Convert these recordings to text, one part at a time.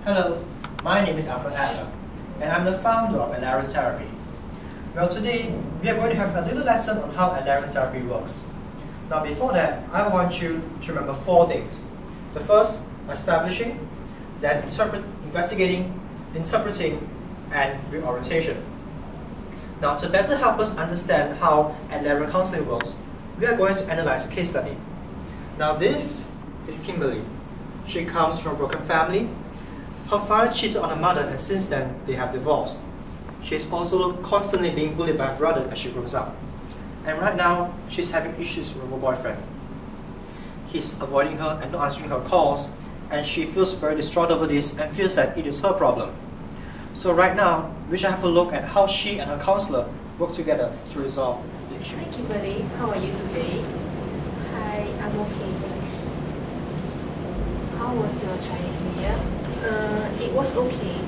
Hello, my name is Adler, and I'm the founder of Adlerian Therapy. Well, today we are going to have a little lesson on how Adlerian Therapy works. Now, before that, I want you to remember 4 things. The first, establishing, then investigating, interpreting, and reorientation. Now, to better help us understand how Adlerian counseling works, we are going to analyze a case study. Now, this is Kimberly. She comes from a broken family. Her father cheated on her mother, and since then they have divorced. She is also constantly being bullied by her brother as she grows up. And right now, she's having issues with her boyfriend. He's avoiding her and not answering her calls, and she feels very distraught over this and feels that it is her problem. So right now, we shall have a look at how she and her counselor work together to resolve the issue. Hi Kimberly, how are you today? Hi, I'm okay, thanks. How was your Chinese New Year? It was okay.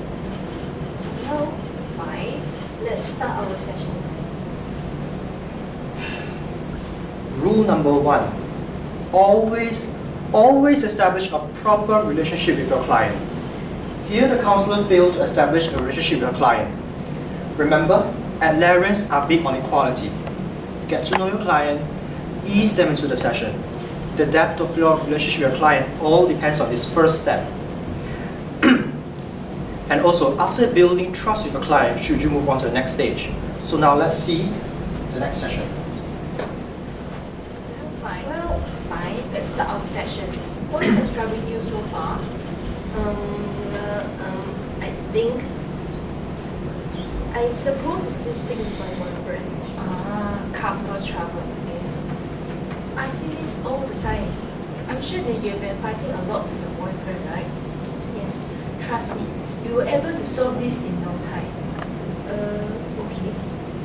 Well, fine. Let's start our session. Rule number 1. Always establish a proper relationship with your client. Here, the counselor failed to establish a relationship with her client. Remember, Adlerians are big on equality. Get to know your client, ease them into the session. The depth of your relationship with your client all depends on this first step. And also, after building trust with your client, should you move on to the next stage? So now let's see the next session. Well, fine. Let's start our session. What has troubled you so far? I suppose it's this thing with my boyfriend. Couple trouble. Okay. I see this all the time. I'm sure that you have been fighting a lot with your boyfriend, right? Yes. Trust me, you were able to solve this in no time. Okay.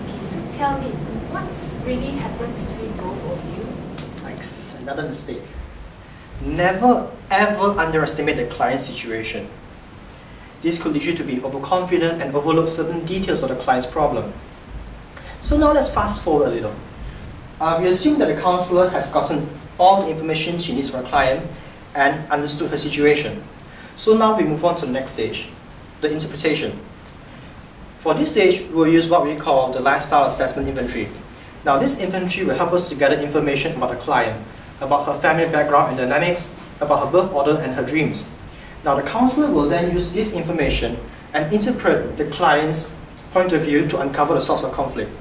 Okay, so tell me, what's really happened between both of you? Thanks. Another mistake. Never ever underestimate the client's situation. This could lead you to be overconfident and overlook certain details of the client's problem. So now let's fast forward a little. We assume that the counselor has gotten all the information she needs from her client and understood her situation. So now we move on to the next stage, the interpretation. For this stage, we will use what we call the lifestyle assessment inventory. Now this inventory will help us to gather information about the client, about her family background and dynamics, about her birth order and her dreams. Now the counselor will then use this information and interpret the client's point of view to uncover the source of conflict.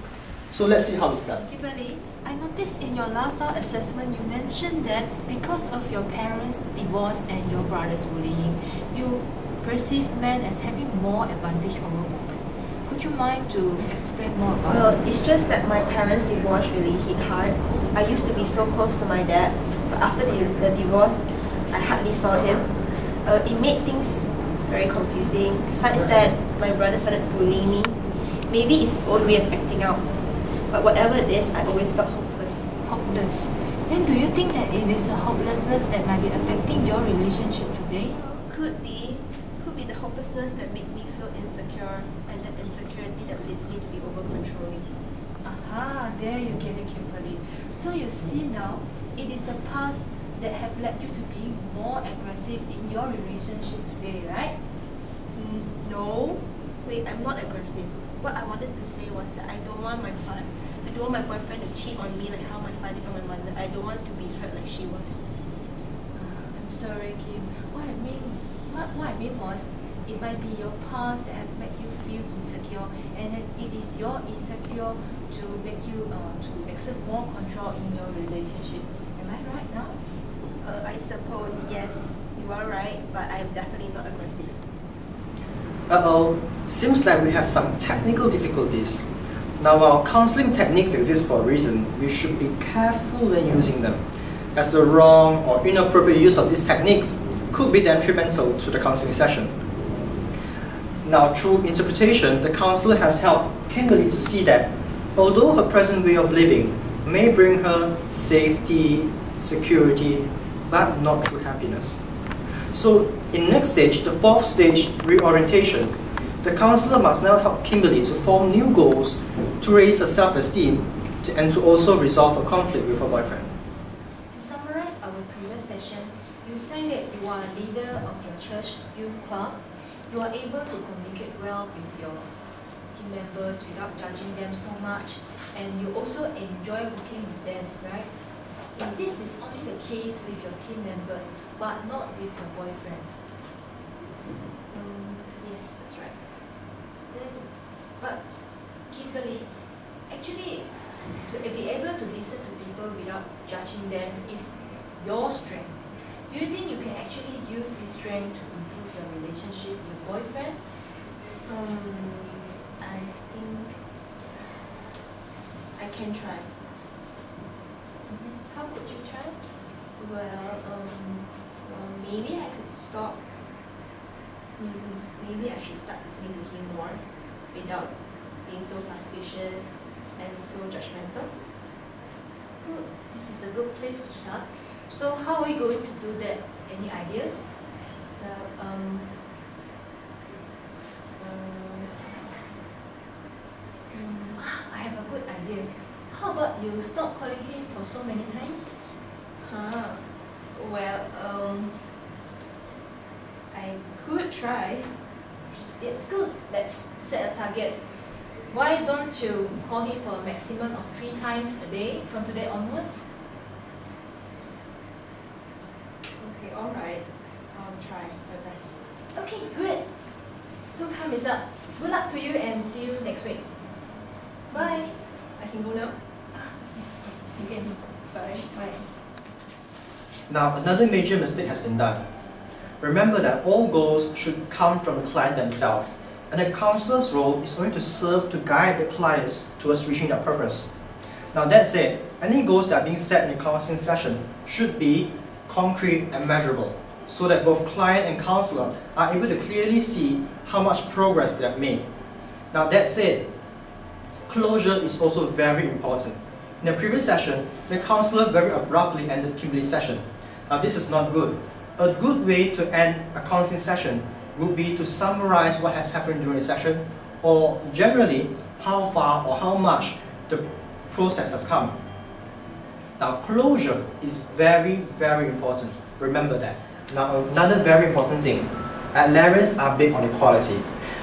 So let's see how it's done. Kimberly, I noticed in your lifestyle assessment you mentioned that because of your parents' divorce and your brother's bullying, you perceive men as having more advantage over women. Could you mind to explain more about this? It's just that my parents' divorce really hit hard. I used to be so close to my dad, but after the divorce, I hardly saw him. It made things very confusing. Besides that, my brother started bullying me. Maybe it's his own way of acting out. But whatever it is, I always felt hopeless. Hopeless? Then do you think that it is a hopelessness that might be affecting your relationship today? Could be the hopelessness that made me feel insecure, and that insecurity that leads me to be over-controlling. Aha, there you get it, Kimberly. So you see now, it is the past that have led you to be more aggressive in your relationship today, right? No. Wait, I'm not aggressive. What I wanted to say was that I don't want my boyfriend to cheat on me like how my father did on my mother. I don't want to be hurt like she was. I'm sorry, Kim. What I mean was, it might be your past that have made you feel insecure, and then it is your insecure to make you to exert more control in your relationship. Am I right now? I suppose, yes, you are right, but I'm definitely not aggressive. Seems like we have some technical difficulties. Now, while counseling techniques exist for a reason, we should be careful when using them, as the wrong or inappropriate use of these techniques could be detrimental to the counseling session. Now, through interpretation, the counselor has helped Kimberly to see that although her present way of living may bring her safety, security, but not true happiness. So in next stage, the 4th stage, reorientation, the counselor must now help Kimberly to form new goals, to raise her self-esteem, and to also resolve a conflict with her boyfriend. To summarize our previous session, you say that you are a leader of your church youth club. You are able to communicate well with your team members without judging them so much, and you also enjoy working with them, right? And this is only the case with your team members, but not with your boyfriend. Yes, that's right. But Kimberly, actually, to be able to listen to people without judging them is your strength. Do you think you can actually use this strength to improve your relationship with your boyfriend? I think I can try. How could you try? Well, maybe I could stop. Maybe I should start listening to him more without being so suspicious and so judgmental. Good. This is a good place to start. So how are we going to do that? Any ideas? Well, I have a good idea. How about you stop calling him for so many times? Well, I could try. That's good. Let's set a target. Why don't you call him for a maximum of 3 times a day from today onwards? Okay, alright. I'll try my best. Okay, good. So time is up. Good luck to you and see you next week. Bye. I can go now? You can. Bye. Bye. Now, another major mistake has been done. Remember that all goals should come from the client themselves, and the counselor's role is only to serve to guide the clients towards reaching their purpose. Now that said, any goals that are being set in the counseling session should be concrete and measurable, so that both client and counselor are able to clearly see how much progress they have made. Now that said, closure is also very important. In the previous session, the counselor very abruptly ended Kimberly's session. Now this is not good. A good way to end a counseling session would be to summarize what has happened during the session, or generally how far or how much the process has come. Now closure is very, very important. Remember that. Now another very important thing, Adlerians are big on equality.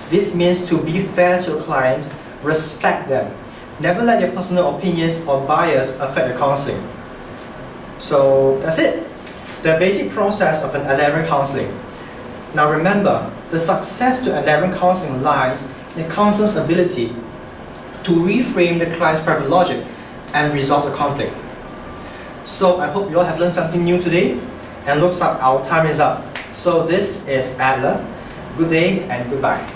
This means to be fair to a client, respect them. Never let your personal opinions or bias affect the counseling. So that's it. The basic process of an Adlerian counseling. Now remember, the success to Adlerian counseling lies in the counselor's ability to reframe the client's private logic and resolve the conflict. So I hope you all have learned something new today, and looks like our time is up. So this is Adler. Good day and goodbye.